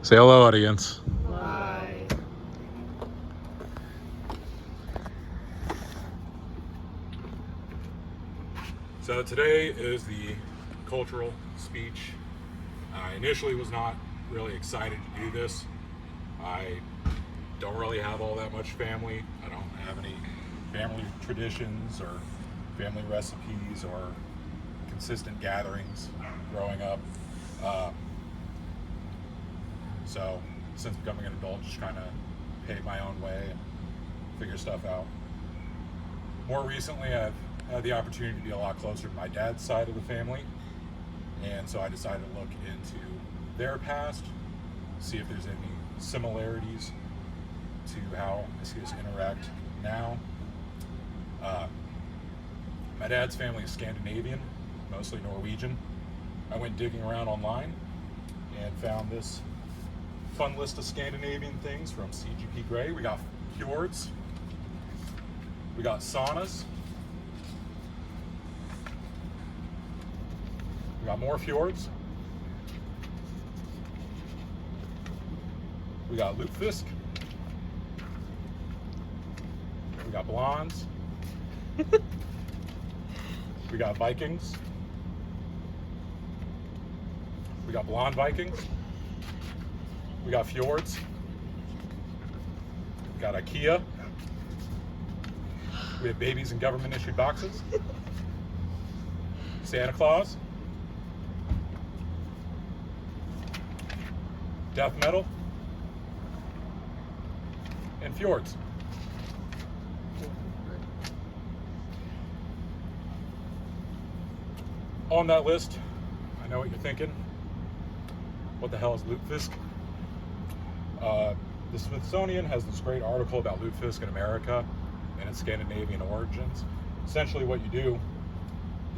Say hello, audience. Bye. So today is the cultural speech. I initially was not really excited to do this. I don't really have all that much family. I don't have any family traditions or family recipes or consistent gatherings growing up. So since becoming an adult, just kind of pave my own way and figure stuff out. More recently, I've had the opportunity to be a lot closer to my dad's side of the family, and so I decided to look into their past, see if there's any similarities to how I see us interact now. My dad's family is Scandinavian, mostly Norwegian. I went digging around online and found this fun list of Scandinavian things from CGP Grey. We got fjords, we got saunas, we got more fjords, we got lutefisk, we got blondes, we got Vikings, we got blonde Vikings, we got fjords, we got IKEA, we have babies in government issued boxes, Santa Claus, death metal, and fjords. On that list, I know what you're thinking. What the hell is lutefisk? The Smithsonian has this great article about lutefisk in America and its Scandinavian origins. Essentially what you do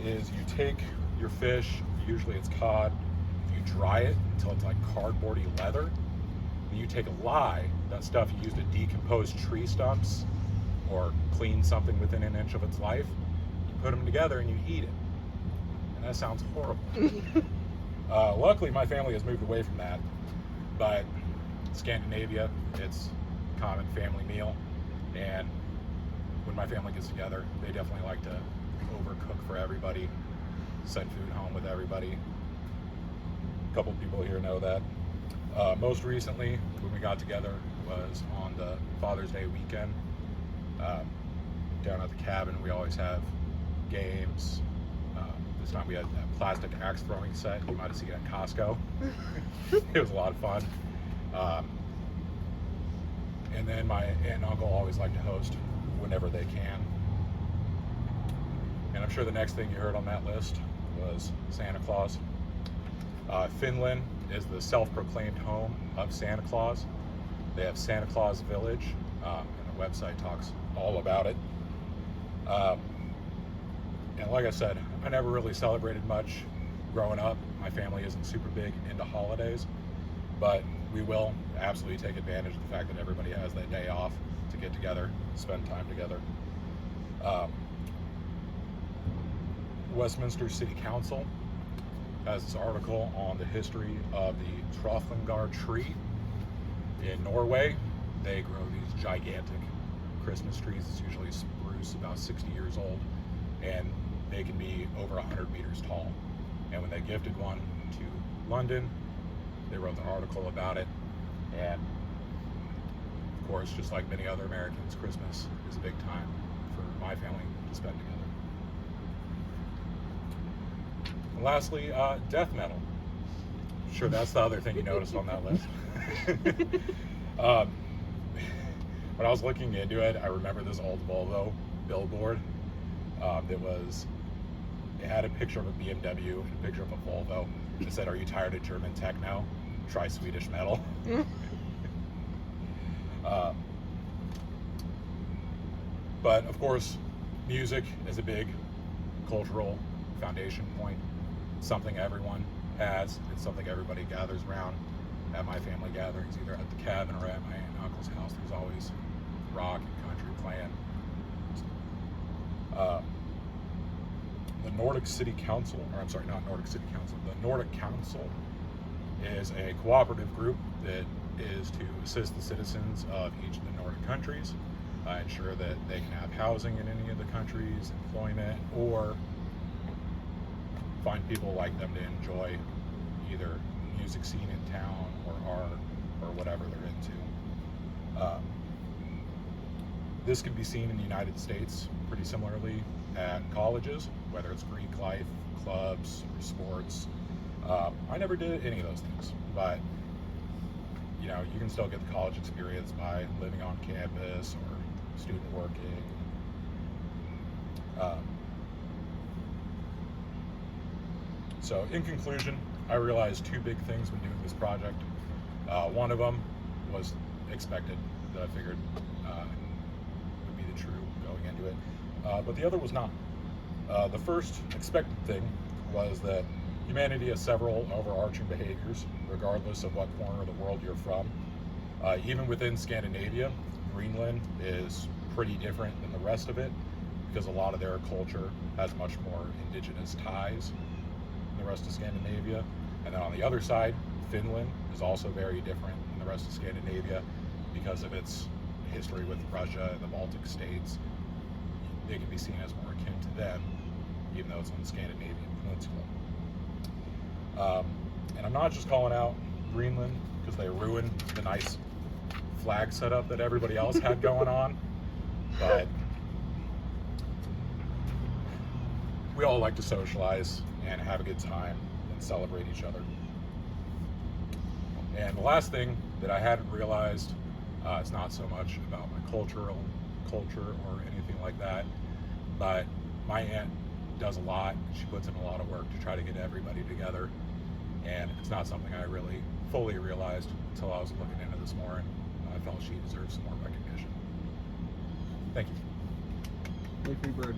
is you take your fish, usually it's cod, you dry it until it's like cardboardy leather, and you take a lye, that stuff you use to decompose tree stumps or clean something within an inch of its life, you put them together and you eat it. And that sounds horrible. Luckily my family has moved away from that, but Scandinavia, it's a common family meal, and when my family gets together, they definitely like to overcook for everybody, send food home with everybody. A couple people here know that. Most recently, when we got together, was on the Father's Day weekend. Down at the cabin, we always have games. This time we had a plastic axe throwing set. You might have seen it at Costco. It was a lot of fun. And then my aunt and uncle always like to host whenever they can. And I'm sure the next thing you heard on that list was Santa Claus. Finland is the self-proclaimed home of Santa Claus. They have Santa Claus Village, and the website talks all about it. And like I said, I never really celebrated much growing up. My family isn't super big into holidays, but we will absolutely take advantage of the fact that everybody has that day off to get together, spend time together. Westminster City Council has this article on the history of the Trafalgar tree in Norway. They grow these gigantic Christmas trees. It's usually spruce, about 60 years old, and they can be over 100 meters tall. And when they gifted one to London, they wrote an article about it. And of course, just like many other Americans, Christmas is a big time for my family to spend together. And lastly, death metal. Sure, that's the other thing you noticed on that list. When I was looking into it, I remember this old Volvo billboard. It had a picture of a BMW and a picture of a Volvo. It said, "Are you tired of German techno? Try Swedish metal." But of course, music is a big cultural foundation point. It's something everyone has. It's something everybody gathers around. At my family gatherings, either at the cabin or at my aunt and uncle's house, there's always rock and country playing. The Nordic City Council, or I'm sorry, not Nordic City Council, the Nordic Council is a cooperative group that is to assist the citizens of each of the Nordic countries, ensure that they can have housing in any of the countries, employment, or find people like them to enjoy either music scene in town or art or whatever they're into. This can be seen in the United States pretty similarly at colleges, whether it's Greek life, clubs, or sports. I never did any of those things, but you know, you can still get the college experience by living on campus or student working. So in conclusion, I realized two big things when doing this project. One of them was expected, that I figured would be the true going into it, but the other was not. The first expected thing was that humanity has several overarching behaviors, regardless of what corner of the world you're from. Even within Scandinavia, Greenland is pretty different than the rest of it, because a lot of their culture has much more indigenous ties than the rest of Scandinavia. And then on the other side, Finland is also very different than the rest of Scandinavia because of its history with Russia and the Baltic states. They can be seen as more akin to them, even though it's on the Scandinavian peninsula. And I'm not just calling out Greenland because they ruined the nice flag setup that everybody else had going on, but we all like to socialize and have a good time and celebrate each other. And the last thing that I hadn't realized, it's not so much about my culture or anything like that, but my aunt does a lot. She puts in a lot of work to try to get everybody together, and it's not something I really fully realized until I was looking into this more, and I felt she deserves some more recognition. Thank you. Wait for your bird.